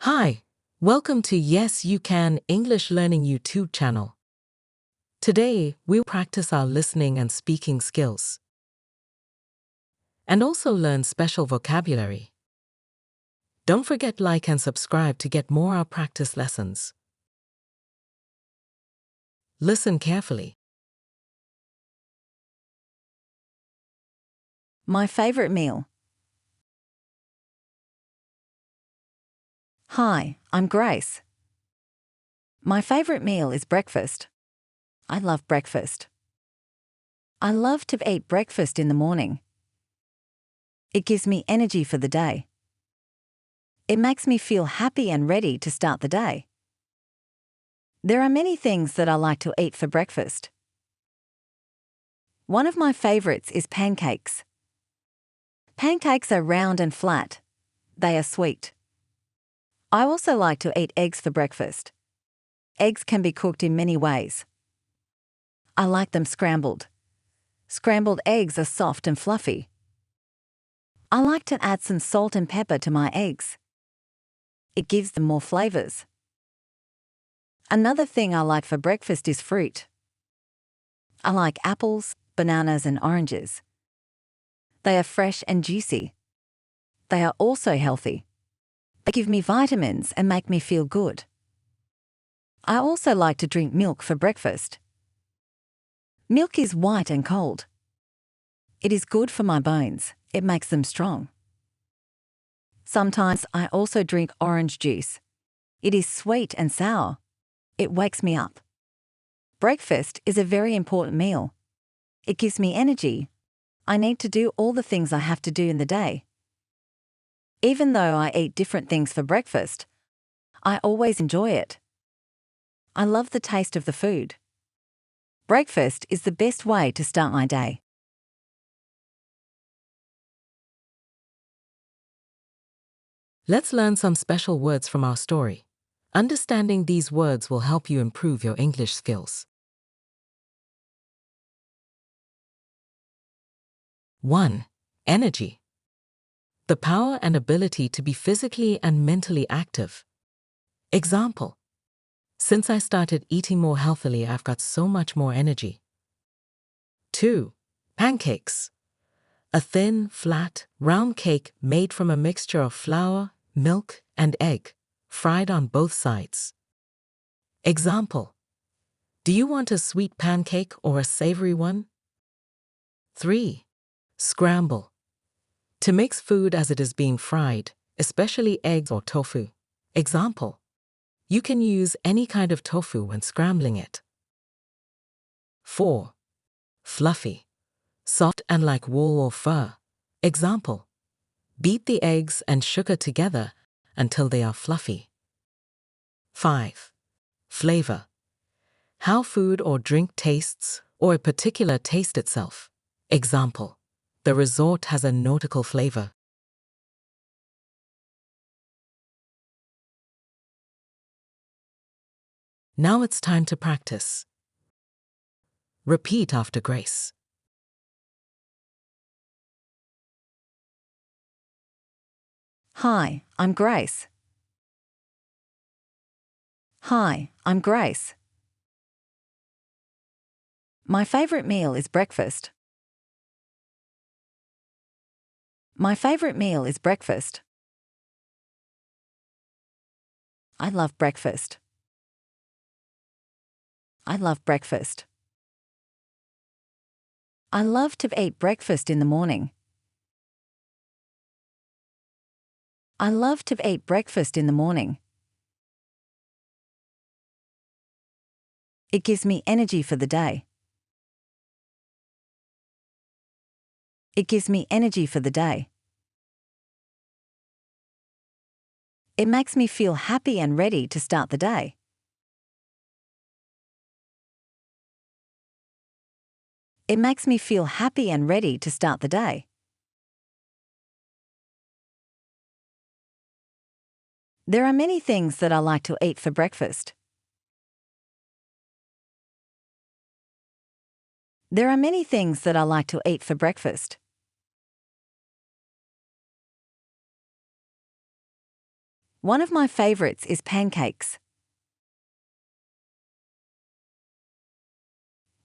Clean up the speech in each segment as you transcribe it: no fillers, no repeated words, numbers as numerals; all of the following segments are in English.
Hi, welcome to Yes You Can English Learning YouTube channel. Today, we'll practice our listening and speaking skills. And also learn special vocabulary. Don't forget like and subscribe to get more our practice lessons. Listen carefully. My favorite meal. Hi, I'm Grace. My favorite meal is breakfast. I love breakfast. I love to eat breakfast in the morning. It gives me energy for the day. It makes me feel happy and ready to start the day. There are many things that I like to eat for breakfast. One of my favorites is pancakes. Pancakes are round and flat. They are sweet. I also like to eat eggs for breakfast. Eggs can be cooked in many ways. I like them scrambled. Scrambled eggs are soft and fluffy. I like to add some salt and pepper to my eggs. It gives them more flavors. Another thing I like for breakfast is fruit. I like apples, bananas, and oranges. They are fresh and juicy. They are also healthy. They give me vitamins and make me feel good. I also like to drink milk for breakfast. Milk is white and cold. It is good for my bones. It makes them strong. Sometimes I also drink orange juice. It is sweet and sour. It wakes me up. Breakfast is a very important meal. It gives me energy. I need to do all the things I have to do in the day. Even though I eat different things for breakfast, I always enjoy it. I love the taste of the food. Breakfast is the best way to start my day. Let's learn some special words from our story. Understanding these words will help you improve your English skills. 1. Energy. The power and ability to be physically and mentally active. Example: since I started eating more healthily, I've got so much more energy. 2. Pancakes. A thin, flat, round cake made from a mixture of flour, milk, and egg, fried on both sides. Example: do you want a sweet pancake or a savory one? 3. Scramble. To mix food as it is being fried, especially eggs or tofu. Example: you can use any kind of tofu when scrambling it. 4. Fluffy. Soft and like wool or fur. Example: beat the eggs and sugar together until they are fluffy. 5. Flavor. How food or drink tastes, or a particular taste itself. Example: the resort has a nautical flavor. Now it's time to practice. Repeat after Grace. Hi, I'm Grace. Hi, I'm Grace. My favorite meal is breakfast. My favorite meal is breakfast. I love breakfast. I love breakfast. I love to eat breakfast in the morning. I love to eat breakfast in the morning. It gives me energy for the day. It gives me energy for the day. It makes me feel happy and ready to start the day. It makes me feel happy and ready to start the day. There are many things that I like to eat for breakfast. There are many things that I like to eat for breakfast. One of my favorites is pancakes.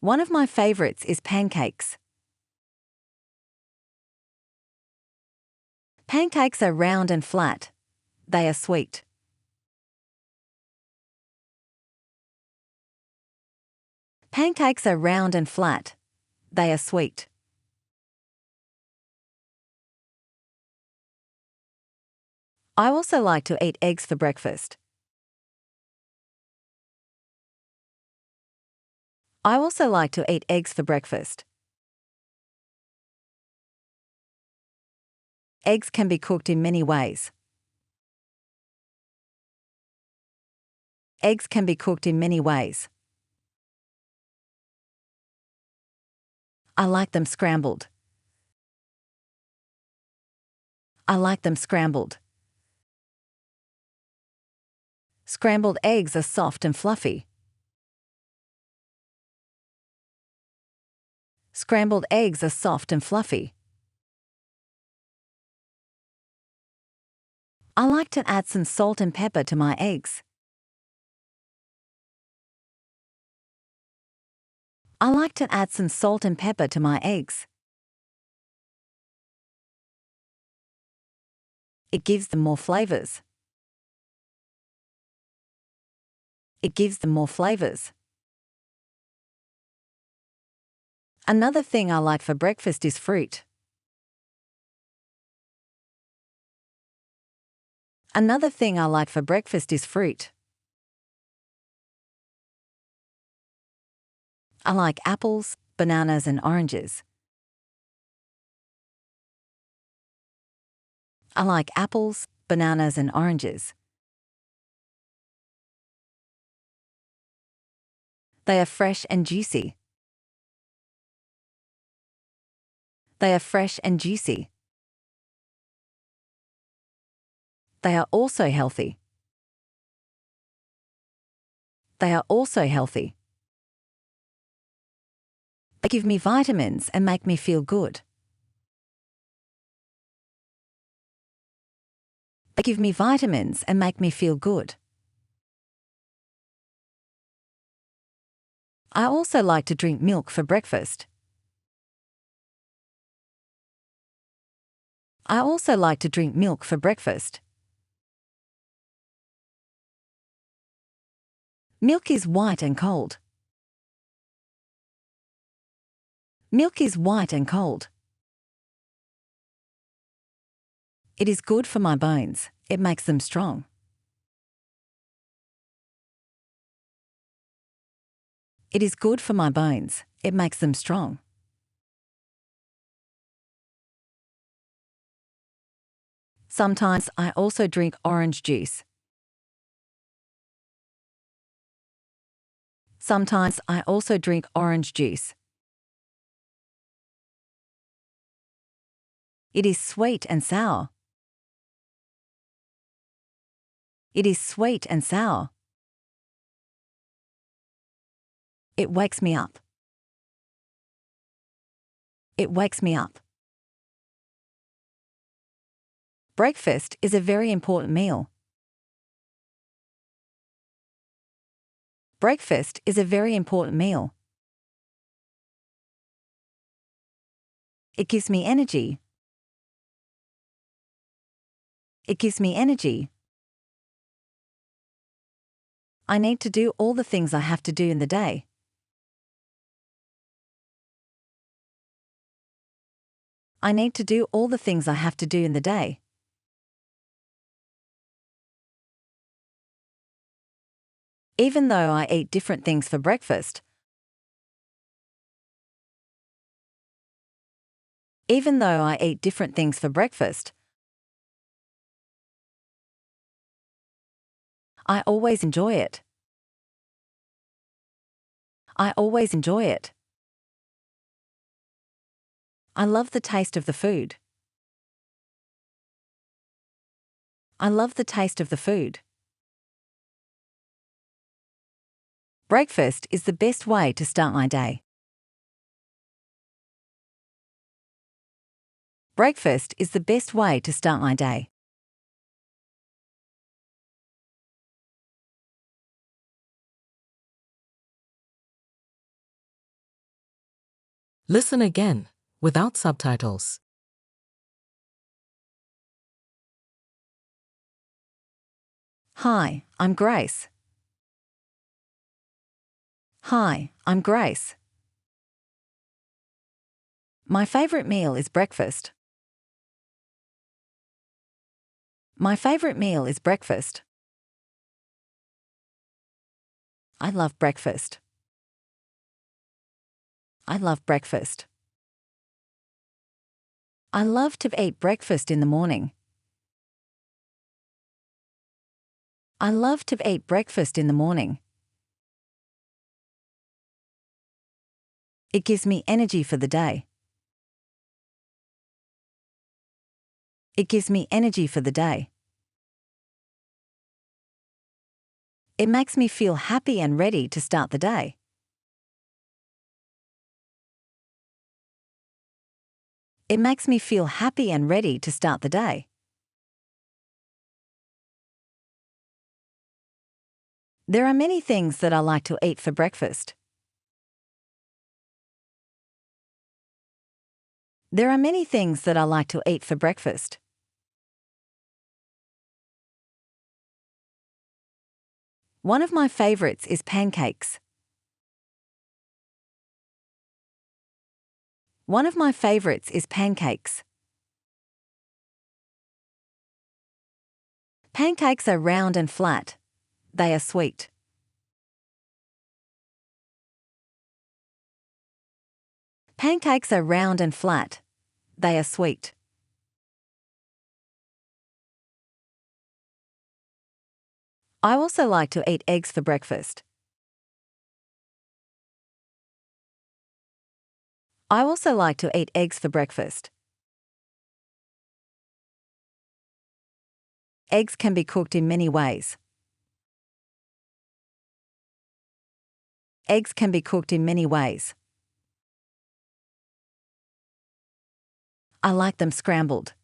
One of my favorites is pancakes. Pancakes are round and flat. They are sweet. Pancakes are round and flat. They are sweet. I also like to eat eggs for breakfast. I also like to eat eggs for breakfast. Eggs can be cooked in many ways. Eggs can be cooked in many ways. I like them scrambled. I like them scrambled. Scrambled eggs are soft and fluffy. Scrambled eggs are soft and fluffy. I like to add some salt and pepper to my eggs. I like to add some salt and pepper to my eggs. It gives them more flavors. It gives them more flavors. Another thing I like for breakfast is fruit. Another thing I like for breakfast is fruit. I like apples, bananas, and oranges. I like apples, bananas, and oranges. They are fresh and juicy. They are fresh and juicy. They are also healthy. They are also healthy. They give me vitamins and make me feel good. They give me vitamins and make me feel good. I also like to drink milk for breakfast. I also like to drink milk for breakfast. Milk is white and cold. Milk is white and cold. It is good for my bones. It makes them strong. It is good for my bones. It makes them strong. Sometimes I also drink orange juice. Sometimes I also drink orange juice. It is sweet and sour. It is sweet and sour. It wakes me up. It wakes me up. Breakfast is a very important meal. Breakfast is a very important meal. It gives me energy. It gives me energy. I need to do all the things I have to do in the day. I need to do all the things I have to do in the day. Even though I eat different things for breakfast, even though I eat different things for breakfast, I always enjoy it. I always enjoy it. I love the taste of the food. I love the taste of the food. Breakfast is the best way to start my day. Breakfast is the best way to start my day. Listen again, without subtitles. Hi, I'm Grace. Hi, I'm Grace. My favorite meal is breakfast. My favorite meal is breakfast. I love breakfast. I love breakfast. I love to eat breakfast in the morning. I love to eat breakfast in the morning. It gives me energy for the day. It gives me energy for the day. It makes me feel happy and ready to start the day. It makes me feel happy and ready to start the day. There are many things that I like to eat for breakfast. There are many things that I like to eat for breakfast. One of my favorites is pancakes. One of my favorites is pancakes. Pancakes are round and flat. They are sweet. Pancakes are round and flat. They are sweet. I also like to eat eggs for breakfast. I also like to eat eggs for breakfast. Eggs can be cooked in many ways. Eggs can be cooked in many ways. I like them scrambled.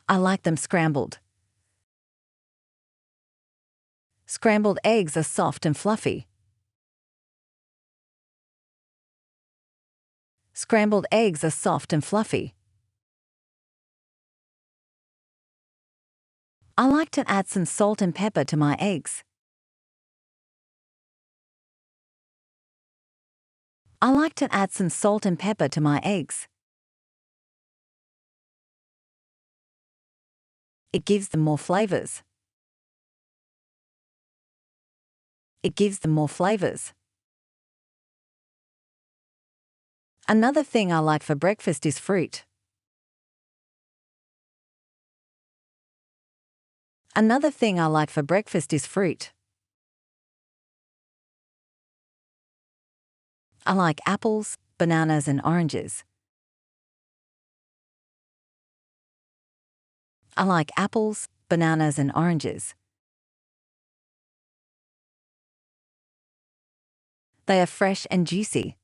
I like them scrambled. Scrambled eggs are soft and fluffy. Scrambled eggs are soft and fluffy. I like to add some salt and pepper to my eggs. I like to add some salt and pepper to my eggs. It gives them more flavors. It gives them more flavors. Another thing I like for breakfast is fruit. Another thing I like for breakfast is fruit. I like apples, bananas, and oranges. I like apples, bananas, and oranges. They are fresh and juicy.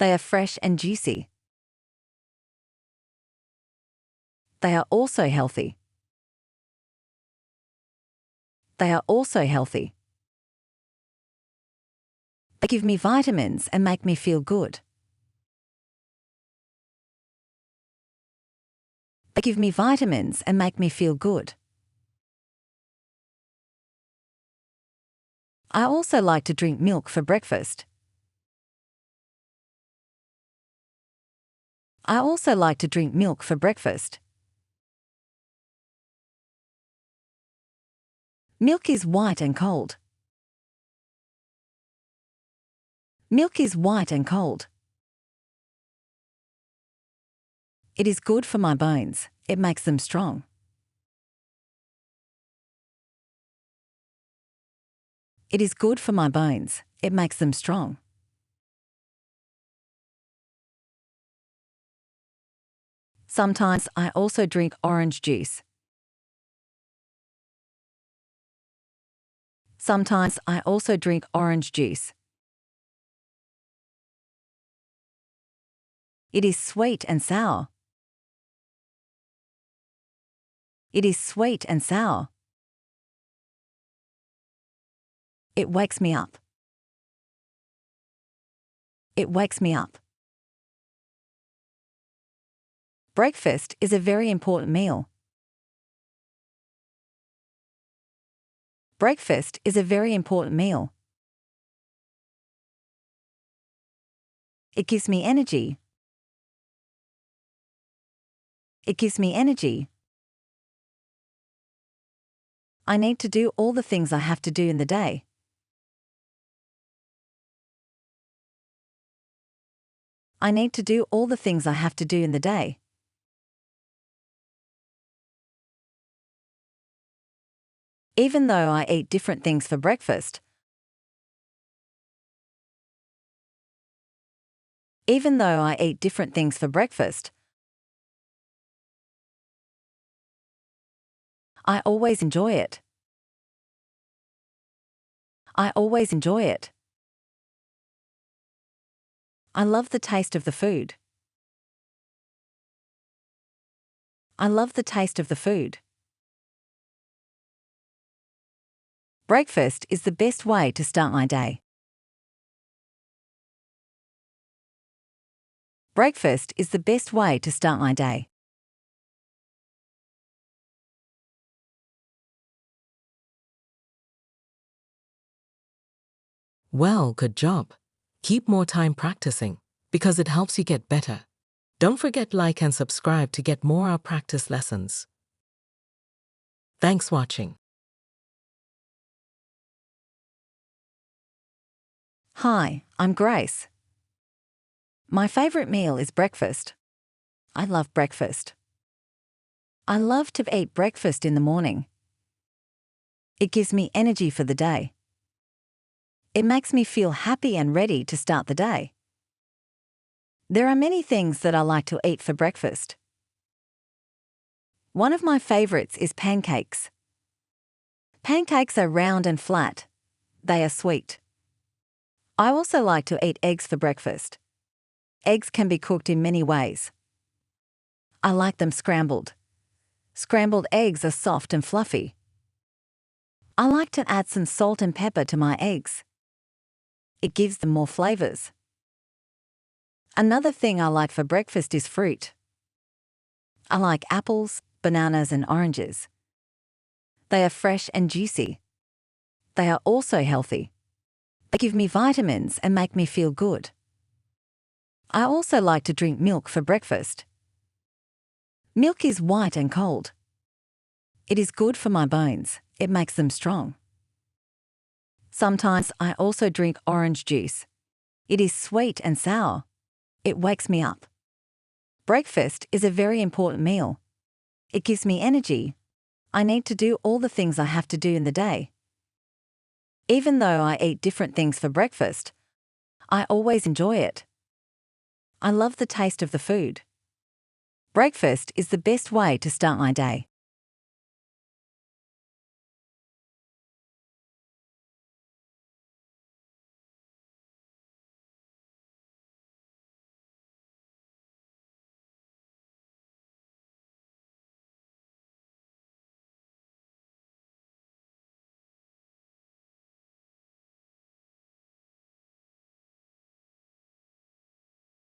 They are fresh and juicy. They are also healthy. They are also healthy. They give me vitamins and make me feel good. They give me vitamins and make me feel good. I also like to drink milk for breakfast. I also like to drink milk for breakfast. Milk is white and cold. Milk is white and cold. It is good for my bones. It makes them strong. It is good for my bones. It makes them strong. Sometimes I also drink orange juice. Sometimes I also drink orange juice. It is sweet and sour. It is sweet and sour. It wakes me up. It wakes me up. Breakfast is a very important meal. Breakfast is a very important meal. It gives me energy. It gives me energy. I need to do all the things I have to do in the day. I need to do all the things I have to do in the day. Even though I eat different things for breakfast. Even though I eat different things for breakfast. I always enjoy it. I always enjoy it. I love the taste of the food. I love the taste of the food. Breakfast is the best way to start my day. Breakfast is the best way to start my day. Well, good job. Keep more time practicing because it helps you get better. Don't forget like and subscribe to get more our practice lessons. Thanks watching. Hi, I'm Grace. My favorite meal is breakfast. I love breakfast. I love to eat breakfast in the morning. It gives me energy for the day. It makes me feel happy and ready to start the day. There are many things that I like to eat for breakfast. One of my favorites is pancakes. Pancakes are round and flat. They are sweet. I also like to eat eggs for breakfast. Eggs can be cooked in many ways. I like them scrambled. Scrambled eggs are soft and fluffy. I like to add some salt and pepper to my eggs. It gives them more flavors. Another thing I like for breakfast is fruit. I like apples, bananas, and oranges. They are fresh and juicy. They are also healthy. They give me vitamins and make me feel good. I also like to drink milk for breakfast. Milk is white and cold. It is good for my bones. It makes them strong. Sometimes I also drink orange juice. It is sweet and sour. It wakes me up. Breakfast is a very important meal. It gives me energy. I need to do all the things I have to do in the day. Even though I eat different things for breakfast, I always enjoy it. I love the taste of the food. Breakfast is the best way to start my day.